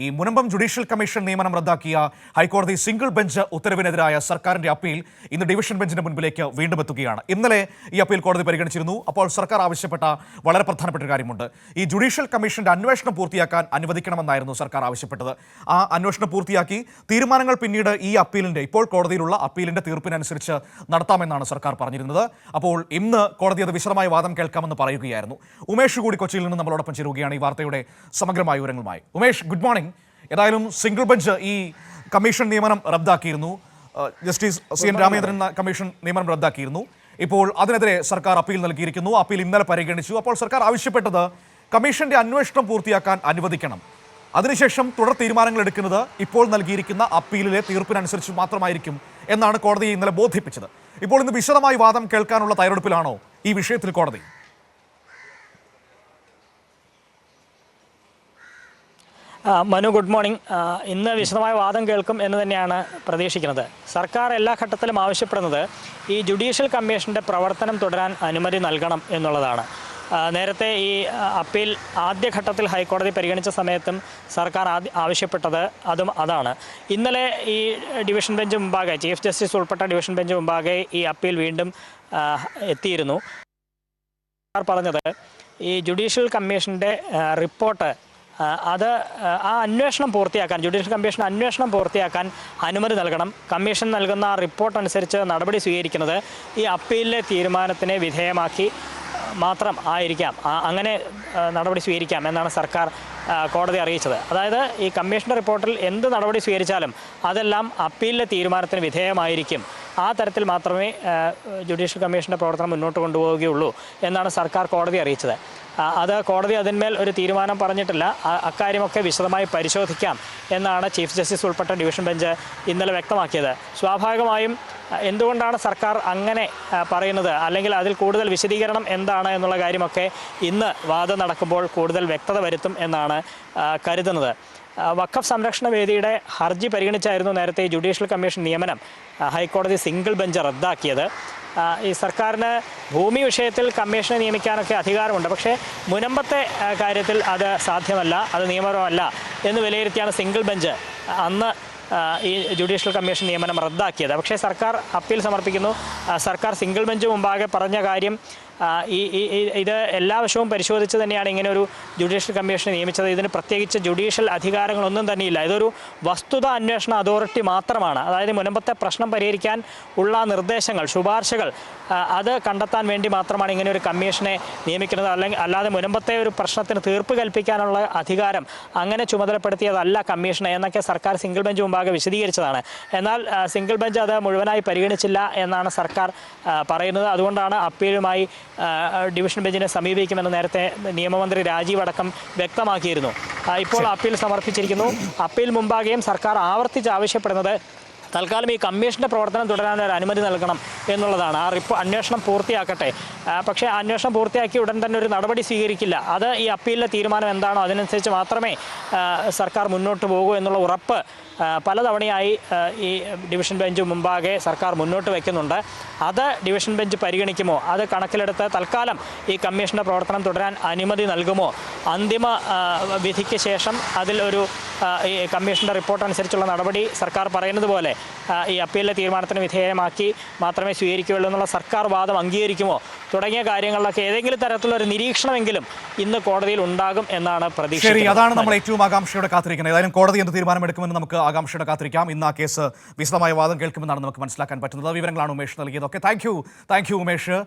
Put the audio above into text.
ഈ Munambam judicial commission നിയമനം റദ്ദാക്കിയ ഹൈക്കോടതി സിംഗിൾ ബെഞ്ച് ഉത്തരവിനെതിരായ സർക്കാരിന്റെ അപ്പീൽ ഇന്ന് ഡിവിഷൻ ബെഞ്ചിന്റെ മുൻപിലേക്ക് വീണ്ടും എത്തുകയാണ്. ഇന്നലെ ഈ അപ്പീൽ കോടതി പരിഗണിച്ചിരുന്നു. അപ്പോൾ സർക്കാർ ആവശ്യപ്പെട്ട വളരെ പ്രധാനപ്പെട്ട ഒരു കാര്യമുണ്ട്. ഈ ജുഡീഷ്യൽ കമ്മീഷന്റെ അന്വേഷണം പൂർത്തിയാക്കാൻ അനുവദിക്കണമെന്നായിരുന്നു സർക്കാർ ആവശ്യപ്പെട്ടത്. ആ അന്വേഷണം പൂർത്തിയാക്കി തീരുമാനങ്ങൾ പിന്നീട് ഈ അപ്പീലിന്റെ ഇപ്പോൾ കോടതിയിലുള്ള അപ്പീലിന്റെ തീർപ്പിനനുസരിച്ച് നടത്താമെന്നാണ് സർക്കാർ പറഞ്ഞിരുന്നത്. അപ്പോൾ ഇന്ന് കോടതി അത് വിശദമായ വാദം കേൾക്കാമെന്ന് പറയുകയായിരുന്നു. ഉമേഷ് കൂടി കൊച്ചിയിൽ നിന്ന് നമ്മളോടൊപ്പം ചേരുകയാണ് ഈ വാർത്തയുടെ സമഗ്രമായ വിവരങ്ങളുമായി. Umesh, good morning. ഏതായാലും സിംഗിൾ ബെഞ്ച് ഈ കമ്മീഷൻ നിയമനം റദ്ദാക്കിയിരുന്നു. ജസ്റ്റിസ് CN രാമചന്ദ്രൻ കമ്മീഷൻ നിയമനം റദ്ദാക്കിയിരുന്നു. ഇപ്പോൾ അതിനെതിരെ സർക്കാർ അപ്പീൽ നൽകിയിരിക്കുന്നു. അപ്പീൽ ഇന്നലെ പരിഗണിച്ചു. അപ്പോൾ സർക്കാർ ആവശ്യപ്പെട്ടത് കമ്മീഷന്റെ അന്വേഷണം പൂർത്തിയാക്കാൻ അനുവദിക്കണം. അതിനുശേഷം തുടർ തീരുമാനങ്ങൾ എടുക്കുന്നത് ഇപ്പോൾ നൽകിയിരിക്കുന്ന അപ്പീലിലെ തീർപ്പിനനുസരിച്ച് മാത്രമായിരിക്കും എന്നാണ് കോടതിയെ ഇന്നലെ ബോധിപ്പിച്ചത്. ഇപ്പോൾ ഇന്ന് വിശദമായി വാദം കേൾക്കാനുള്ള തയ്യാറെടുപ്പിലാണോ ഈ വിഷയത്തിൽ കോടതി? Manu, good morning. ഇന്ന് വിശദമായ വാദം കേൾക്കും എന്ന് തന്നെയാണ് പ്രതീക്ഷിക്കുന്നത്. സർക്കാർ എല്ലാ ഘട്ടത്തിലും ആവശ്യപ്പെടുന്നത് ഈ ജുഡീഷ്യൽ കമ്മീഷൻ്റെ പ്രവർത്തനം തുടരാൻ അനുമതി നൽകണം എന്നുള്ളതാണ്. നേരത്തെ ഈ അപ്പീൽ ആദ്യഘട്ടത്തിൽ ഹൈക്കോടതി പരിഗണിച്ച സമയത്തും സർക്കാർ ആവശ്യപ്പെട്ടത് അതാണ്. ഇന്നലെ ഈ ഡിവിഷൻ ബെഞ്ച് മുമ്പാകെ, ചീഫ് ജസ്റ്റിസ് ഉൾപ്പെട്ട ഡിവിഷൻ ബെഞ്ച് മുമ്പാകെ ഈ അപ്പീൽ വീണ്ടും എത്തിയിരുന്നു. സർക്കാർ പറഞ്ഞത് ഈ ജുഡീഷ്യൽ കമ്മീഷൻ്റെ റിപ്പോർട്ട് ആ അന്വേഷണം പൂർത്തിയാക്കാൻ, ജുഡീഷ്യൽ കമ്മീഷൻ അന്വേഷണം പൂർത്തിയാക്കാൻ അനുമതി നൽകണം. കമ്മീഷൻ നൽകുന്ന റിപ്പോർട്ട് അനുസരിച്ച് നടപടി സ്വീകരിക്കുന്നത് ഈ അപ്പീലിലെ തീരുമാനത്തിനെ വിധേയമാക്കി മാത്രം ആയിരിക്കാം, അങ്ങനെ നടപടി സ്വീകരിക്കാം എന്നാണ് സർക്കാർ കോടതി അറിയിച്ചത്. അതായത് ഈ കമ്മീഷൻ്റെ റിപ്പോർട്ടിൽ എന്ത് നടപടി സ്വീകരിച്ചാലും അതെല്ലാം അപ്പീലിലെ തീരുമാനത്തിന് വിധേയമായിരിക്കും. ആ തരത്തിൽ മാത്രമേ ജുഡീഷ്യൽ കമ്മീഷൻ്റെ പ്രവർത്തനം മുന്നോട്ട് കൊണ്ടുപോവുകയുള്ളൂ എന്നാണ് സർക്കാർ കോടതി അറിയിച്ചത്. അത് കോടതി അതിന്മേൽ ഒരു തീരുമാനം പറഞ്ഞിട്ടില്ല. അക്കാര്യമൊക്കെ വിശദമായി പരിശോധിക്കാം എന്നാണ് ചീഫ് ജസ്റ്റിസ് ഉൾപ്പെട്ട ഡിവിഷൻ ബെഞ്ച് ഇന്നലെ വ്യക്തമാക്കിയത്. സ്വാഭാവികമായും എന്തുകൊണ്ടാണ് സർക്കാർ അങ്ങനെ പറയുന്നത്, അല്ലെങ്കിൽ അതിൽ കൂടുതൽ വിശദീകരണം എന്താണ് എന്നുള്ള കാര്യമൊക്കെ ഇന്ന് വാദം നടക്കുമ്പോൾ കൂടുതൽ വ്യക്തത വരുത്തും എന്നാണ് കരുതുന്നത്. വഖഫ് സംരക്ഷണ വേദിയുടെ ഹർജി പരിഗണിച്ചായിരുന്നു നേരത്തെ ജുഡീഷ്യൽ കമ്മീഷൻ നിയമനം ഹൈക്കോടതി സിംഗിൾ ബെഞ്ച് റദ്ദാക്കിയത്. ഈ സർക്കാരിന് ഭൂമി വിഷയത്തിൽ കമ്മീഷനെ നിയമിക്കാനൊക്കെ അധികാരമുണ്ട്, പക്ഷേ മുനമ്പത്തെ കാര്യത്തിൽ അത് സാധ്യമല്ല, അത് നിയമപരമല്ല എന്ന് വിലയിരുത്തിയാണ് സിംഗിൾ ബെഞ്ച് അന്ന് ഈ ജുഡീഷ്യൽ കമ്മീഷൻ നിയമനം റദ്ദാക്കിയത്. പക്ഷേ സർക്കാർ അപ്പീൽ സമർപ്പിക്കുന്നു. സർക്കാർ സിംഗിൾ ബെഞ്ച് മുമ്പാകെ പറഞ്ഞ കാര്യം ഇത് എല്ലാ വശവും പരിശോധിച്ച് തന്നെയാണ് ഇങ്ങനെ ഒരു ജുഡീഷ്യൽ കമ്മീഷനെ നിയമിച്ചത്. ഇതിന് പ്രത്യേകിച്ച് ജുഡീഷ്യൽ അധികാരങ്ങളൊന്നും തന്നെയില്ല. ഇതൊരു വസ്തുതാ അന്വേഷണ അതോറിറ്റി മാത്രമാണ്. അതായത് മുനമ്പത്തെ പ്രശ്നം പരിഹരിക്കാൻ ഉള്ള നിർദ്ദേശങ്ങൾ, ശുപാർശകൾ അത് കണ്ടെത്താൻ വേണ്ടി മാത്രമാണ് ഇങ്ങനെ ഒരു കമ്മീഷനെ നിയമിക്കുന്നത്. അല്ലാതെ മുനമ്പത്തെ ഒരു പ്രശ്നത്തിന് തീർപ്പ് കൽപ്പിക്കാനുള്ള അധികാരം അങ്ങനെ ചുമതലപ്പെടുത്തിയതല്ല കമ്മീഷനെ എന്നൊക്കെ സർക്കാർ സിംഗിൾ ബെഞ്ച് മുമ്പാകെ വിശദീകരിച്ചതാണ്. എന്നാൽ സിംഗിൾ ബെഞ്ച് അത് മുഴുവനായി പരിഗണിച്ചില്ല എന്നാണ് സർക്കാർ പറയുന്നത്. അതുകൊണ്ടാണ് അപ്പീലുമായി ഡിവിഷൻ ബെഞ്ചിനെ സമീപിക്കുമെന്ന് നേരത്തെ നിയമമന്ത്രി രാജീവ് അടക്കം വ്യക്തമാക്കിയിരുന്നു. ഇപ്പോൾ അപ്പീൽ സമർപ്പിച്ചിരിക്കുന്നു. അപ്പീൽ മുമ്പാകെയും സർക്കാർ ആവർത്തിച്ച് ആവശ്യപ്പെടുന്നത് തൽക്കാലം ഈ കമ്മീഷൻ്റെ പ്രവർത്തനം തുടരാൻ ഒരു അനുമതി നൽകണം എന്നുള്ളതാണ്. അന്വേഷണം പൂർത്തിയാക്കട്ടെ. പക്ഷേ അന്വേഷണം പൂർത്തിയാക്കി ഉടൻ തന്നെ ഒരു നടപടി സ്വീകരിക്കില്ല. അത് ഈ അപ്പീലിലെ തീരുമാനം എന്താണോ അതിനനുസരിച്ച് മാത്രമേ സർക്കാർ മുന്നോട്ട് പോകൂ എന്നുള്ള ഉറപ്പ് പലതവണയായി ഈ ഡിവിഷൻ ബെഞ്ച് മുമ്പാകെ സർക്കാർ മുന്നോട്ട് വയ്ക്കുന്നുണ്ട്. അത് ഡിവിഷൻ ബെഞ്ച് പരിഗണിക്കുമോ, അത് കണക്കിലെടുത്ത് തൽക്കാലം ഈ കമ്മീഷൻ്റെ പ്രവർത്തനം തുടരാൻ അനുമതി നൽകുമോ, അന്തിമ വിധിക്ക് ശേഷം അതിൽ ഒരു ഈ കമ്മീഷൻ്റെ റിപ്പോർട്ട് അനുസരിച്ചുള്ള നടപടി സർക്കാർ പറയുന്നത് പോലെ ഈ അപ്പീലിലെ തീരുമാനത്തിന് വിധേയമാക്കി മാത്രമേ സ്വീകരിക്കുകയുള്ളൂ എന്നുള്ള സർക്കാർ വാദം അംഗീകരിക്കുമോ തുടങ്ങിയ കാര്യങ്ങളിലൊക്കെ ഏതെങ്കിലും തരത്തിലുള്ള ഒരു നിരീക്ഷണമെങ്കിലും ഇന്ന് കോടതിയിൽ ഉണ്ടാകും എന്നാണ് പ്രതീക്ഷ. അതാണ് നമ്മൾ ഏറ്റവും ആകാംക്ഷയോടെ കാത്തിരിക്കുന്നത്. ഏതായാലും കോടതി എന്ത് തീരുമാനമെടുക്കുമെന്ന് നമുക്ക് ആകാംക്ഷയോടെ കാത്തിരിക്കാം. ഇന്ന് ആ കേസ് വിശദമായ വാദം കേൾക്കുമെന്നാണ് നമുക്ക് മനസ്സിലാക്കാൻ പറ്റുന്നത്. വിവരങ്ങളാണ് ഉമേഷ് നൽകിയത്. Okay, thank you Umesh.